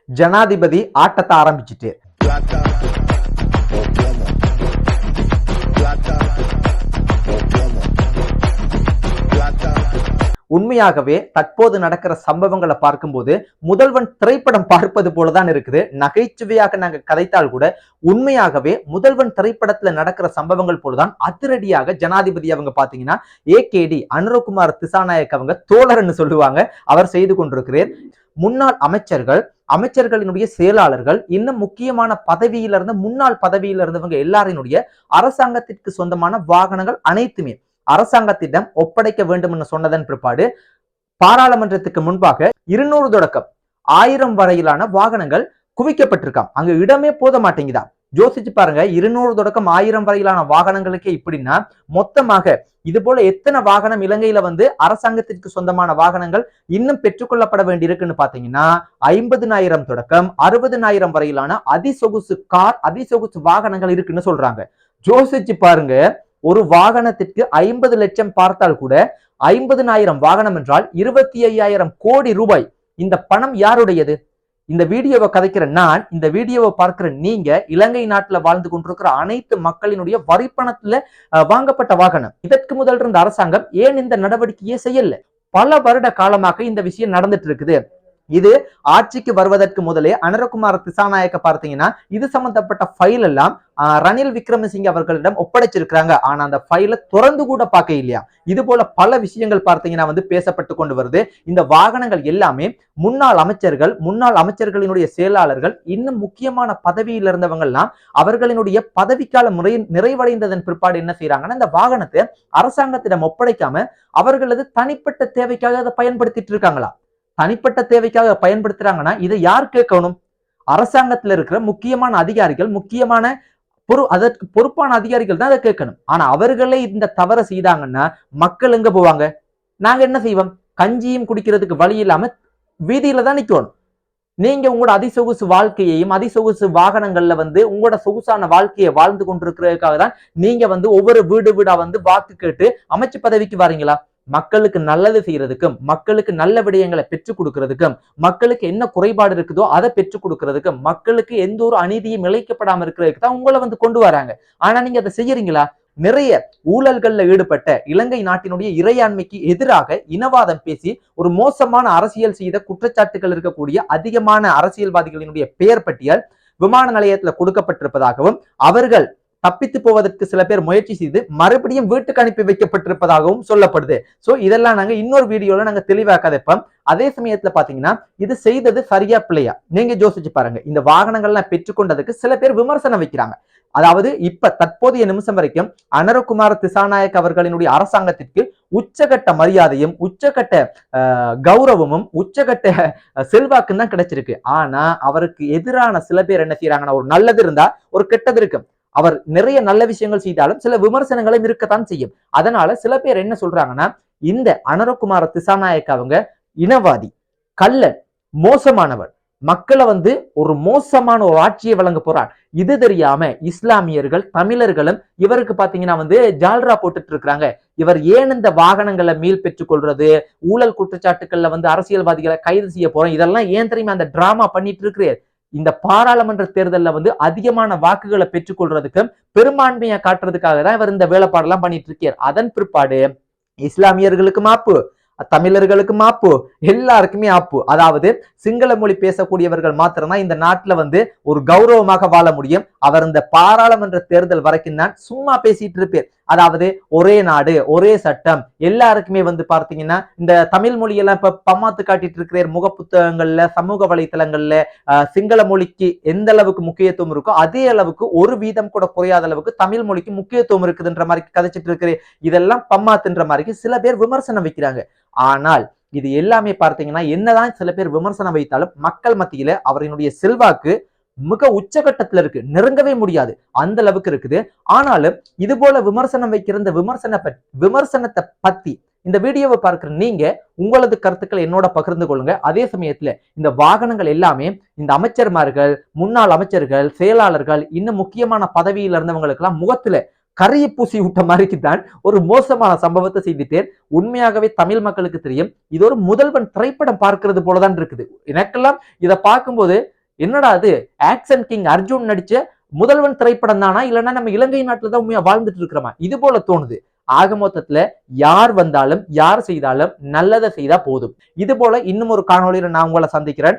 ஜனாதிபதி ஆட்டத்தை ஆரம்பிச்சுட்டு உண்மையாகவே தற்போது நடக்கிற சம்பவங்களை பார்க்கும்போது முதல்வன் திரைப்படம் பார்ப்பது போலதான் இருக்குது. நகைச்சுவையாக நாங்க கதைத்தால் கூட உண்மையாகவே முதல்வன் திரைப்படத்துல நடக்கிற சம்பவங்கள் போலதான் அதிரடியாக ஜனாதிபதி அவங்க பாத்தீங்கன்னா ஏகேடி அனுரகுமார் திசாநாயக் அவங்க தோழர்னு சொல்லுவாங்க, அவர் செய்து கொண்டிருக்கிறார். முன்னாள் அமைச்சர்களினுடைய செயலாளர்கள், இன்னும் முக்கியமான பதவியில இருந்த முன்னாள் பதவியில இருந்தவங்க எல்லாரினுடைய அரசாங்கத்திற்கு சொந்தமான வாகனங்கள் அனைத்துமே அரசாங்கத்திடம் ஒப்படைக்க வேண்டும் என்று சொன்னதன் பிற்பாடு பாராளுமன்றத்துக்கு முன்பாக 200 தொடக்கம் 1000 வரையிலான வாகனங்கள் குவிக்கப்பட்டிருக்காம். அங்க இடமே போத மாட்டேங்குதா? யோசிச்சு பாருங்க, 200 தொடக்கம் 1000 வரையிலான வாகனங்களுக்கே இப்படின்னா மொத்தமாக இது போல எத்தனை வாகனம் இலங்கையில அரசாங்கத்திற்கு சொந்தமான வாகனங்கள் இன்னும் பெற்றுக்கொள்ளப்பட வேண்டி இருக்குன்னு பாத்தீங்கன்னா 50,000 தொடக்கம் 60,000 வரையிலான அதிசொகுசு வாகனங்கள் இருக்குன்னு சொல்றாங்க. யோசிச்சு பாருங்க, ஒரு வாகனத்திற்கு 50 லட்சம் பார்த்தால் கூட 50,000 வாகனம் என்றால் 25,000 கோடி ரூபாய். இந்த பணம் யாருடையது? இந்த வீடியோவை கதைக்கிற நான், இந்த வீடியோவை பார்க்கிற நீங்க, இலங்கை நாட்டுல வாழ்ந்து கொண்டிருக்கிற அனைத்து மக்களினுடைய வரிப்பணத்துல வாங்கப்பட்ட வாகனம். இதற்கு முதல் இருந்த அரசாங்கம் ஏன் இந்த நடவடிக்கையே செய்யல? பல வருட காலமாக இந்த விஷயம் நடந்துட்டு இருக்குது. இது ஆட்சிக்கு வருவதற்கு முதலே அனுரகுமார் திசாநாயக்க பார்த்தீங்கன்னா இது சம்பந்தப்பட்ட ஃபைல் எல்லாம் ரணில் விக்ரமசிங்க அவர்களிடம் ஒப்படைச்சிருக்கிறாங்க. ஆனா அந்த ஃபைலை திறந்து கூட பார்க்க இல்லையா? இது போல பல விஷயங்கள் பார்த்தீங்கன்னா பேசப்பட்டு கொண்டு வருது. இந்த வாகனங்கள் எல்லாமே முன்னாள் அமைச்சர்களினுடைய செயலாளர்கள், இன்னும் முக்கியமான பதவியில் இருந்தவங்க எல்லாம் அவர்களினுடைய பதவிக்கால நிறைவடைந்ததன் பிற்பாடு என்ன செய்யறாங்கன்னா இந்த வாகனத்தை அரசாங்கத்திடம் ஒப்படைக்காம அவர்களது தனிப்பட்ட தேவைக்காக அதை பயன்படுத்திட்டு இருக்காங்களா? தனிப்பட்ட தேவைக்காக பயன்படுத்துறாங்கன்னா இதை யார் கேட்கணும்? அரசாங்கத்துல இருக்கிற முக்கியமான அதிகாரிகள், அதற்கு பொறுப்பான அதிகாரிகள் தான் அதை கேட்கணும். ஆனா அவர்களே இந்த தவறை செய்தாங்கன்னா மக்கள் எங்க போவாங்க? நாங்க என்ன செய்வோம்? கஞ்சியும் குடிக்கிறதுக்கு வழி இல்லாம வீதியில தான் நிக்கணும். நீங்க உங்களோட அதிசொகுசு வாழ்க்கையையும் அதிசொகுசு வாகனங்கள்ல உங்களோட சொகுசான வாழ்க்கையை வாழ்ந்து கொண்டிருக்கிறதுக்காக தான் நீங்க ஒவ்வொரு வீடா வாக்கு கேட்டு அமைச்சு பதவிக்கு வரீங்களா? மக்களுக்கு நல்லது செய்யறதுக்கும், மக்களுக்கு நல்ல விடயங்களை பெற்றுக் கொடுக்கறதுக்கும், மக்களுக்கு என்ன குறைபாடு இருக்குதோ அதை பெற்றுக் கொடுக்கறதுக்கும், மக்களுக்கு எந்த ஒரு அநீதியும் இழைக்கப்படாம இருக்கிறதுக்கு தான் உங்களை கொண்டு வராங்க. ஆனா நீங்க அதை செய்யறீங்களா? நிறைய ஊழல்கள்ல ஈடுபட்ட இலங்கை நாட்டினுடைய இறையாண்மைக்கு எதிராக இனவாதம் பேசி ஒரு மோசமான அரசியல் செய்த குற்றச்சாட்டுகள் இருக்கக்கூடிய அதிகமான அரசியல்வாதிகளினுடைய பெயர் பட்டியல் விமான நிலையத்துல கொடுக்கப்பட்டிருப்பதாகவும், அவர்கள் தப்பித்து போவதற்கு சில பேர் முயற்சி செய்து மறுபடியும் வீட்டுக்கு அனுப்பி வைக்கப்பட்டிருப்பதாகவும் சொல்லப்படுது. சோ இதெல்லாம் நாங்க இன்னொரு வீடியோல நாங்க தெளிவாக கதைப்போம். அதே சமயத்துல பாத்தீங்கன்னா இது செய்தது சரியா பிள்ளையா நீங்க யோசிச்சு பாருங்க. இந்த வாகனங்கள்லாம் பெற்றுக்கொண்டதுக்கு சில பேர் விமர்சனம் வைக்கிறாங்க. அதாவது இப்ப தற்போதைய நிமிஷம் வரைக்கும் அனுரகுமார் திசாநாயக் அவர்களினுடைய அரசாங்கத்திற்கு உச்சகட்ட மரியாதையும் உச்சகட்ட கௌரவமும் உச்சகட்ட செல்வாக்கும் தான் கிடைச்சிருக்கு. ஆனா அவருக்கு எதிரான சில பேர் என்ன செய்யறாங்கன்னா, ஒரு நல்லது இருந்தா ஒரு கெட்டது இருக்கு. அவர் நிறைய நல்ல விஷயங்கள் செய்தாலும் சில விமர்சனங்களும் இருக்கத்தான் செய்யும். அதனால சில பேர் என்ன சொல்றாங்கன்னா, இந்த அனுரகுமார திசாநாயக்க அவங்க இனவாதி, கள்ளன், மோசமானவர், மக்களை ஒரு மோசமான ஒரு ஆட்சியை வழங்க போறார். இது தெரியாம இஸ்லாமியர்கள், தமிழர்களும் இவருக்கு பாத்தீங்கன்னா ஜால்ரா போட்டுட்டு இருக்கிறாங்க. இவர் ஏன் இந்த வாகனங்களை மீள் பெற்றுக் கொள்றது, ஊழல் குற்றச்சாட்டுகள்ல அரசியல்வாதிகளை கைது செய்ய போறோம், இதெல்லாம் ஏன் தெரியுமா அந்த டிராமா பண்ணிட்டு இருக்கிறார்? இந்த பாராளுமன்ற தேர்தலில் அதிகமான வாக்குகளை பெற்றுக் கொள்றதுக்கு, பெரும்பான்மையை காட்டுறதுக்காக தான் இவர் இந்த வேலைப்பாடெல்லாம் பண்ணிட்டு இருக்கார். அதன் பிற்பாடு இஸ்லாமியர்களுக்கு மாப்பு, தமிழர்களுக்கு மாப்பு, எல்லாருக்குமே ஆப்பு. அதாவது சிங்கள மொழி பேசக்கூடியவர்கள் மாத்திரம்தான் இந்த நாட்டுல ஒரு கௌரவமாக வாழ முடியும். அவர் இந்த பாராளுமன்ற தேர்தல் வரைக்கும் தான் சும்மா பேசிட்டு இருப்பார். அதாவது ஒரே நாடு ஒரே சட்டம், எல்லாருக்குமே பார்த்தீங்கன்னா இந்த தமிழ் மொழியெல்லாம் இப்ப பம்மாத்து காட்டிட்டு இருக்கிற முக புத்தகங்கள்ல, சமூக வலைத்தளங்கள்ல சிங்கள மொழிக்கு எந்த அளவுக்கு முக்கியத்துவம் இருக்கோ அதே அளவுக்கு ஒரு வீதம் கூட குறையாத அளவுக்கு தமிழ் மொழிக்கு முக்கியத்துவம் இருக்குதுன்ற மாதிரி கதைச்சிட்டு இருக்கிற இதெல்லாம் பம்மாத்துன்ற மாதிரி சில பேர் விமர்சனம் வைக்கிறாங்க. ஆனால் இது எல்லாமே பார்த்தீங்கன்னா என்னதான் சில பேர் விமர்சனம் வைத்தாலும் மக்கள் மத்தியில அவரினுடைய செல்வாக்கு மிக உச்சகட்டத்துல இருக்கு, நெருங்கவே முடியாது அந்த அளவுக்கு இருக்குது. ஆனாலும் இது போல விமர்சனம் வைக்கிற இந்த விமர்சனத்தை பத்தி இந்த வீடியோவை பார்க்கிற நீங்க உங்களது கருத்துக்களை என்னோட பகிர்ந்து கொள்ளுங்க. அதே சமயத்துல இந்த வாகனங்கள் எல்லாமே இந்த அமைச்சர்மார்கள், முன்னாள் அமைச்சர்கள், செயலாளர்கள், இன்னும் முக்கியமான பதவியில் இருந்தவங்களுக்கு எல்லாம் முகத்துல கரையை பூசி விட்ட மாதிரிக்கு தான் ஒரு மோசமான சம்பவத்தை செய்துட்டேன். உண்மையாகவே தமிழ் மக்களுக்கு தெரியும் இது ஒரு முதல்வன் திரைப்படம் பார்க்கிறது போலதான் இருக்குது. எனக்கெல்லாம் இதை பார்க்கும்போது என்னடா அது ஆக்சன் கிங் அர்ஜுன் நடிச்ச முதல்வன் திரைப்படம் தானா, இல்லைன்னா நம்ம இலங்கை நாட்டுல தான் உண்மையா வாழ்ந்துட்டு இருக்கிறோமா, இது போல தோணுது. ஆக மொத்தத்துல யார் வந்தாலும் யார் செய்தாலும் நல்லதை செய்தா போதும். இது போல இன்னும் ஒரு காணொளியில நான் உங்களை சந்திக்கிறேன்.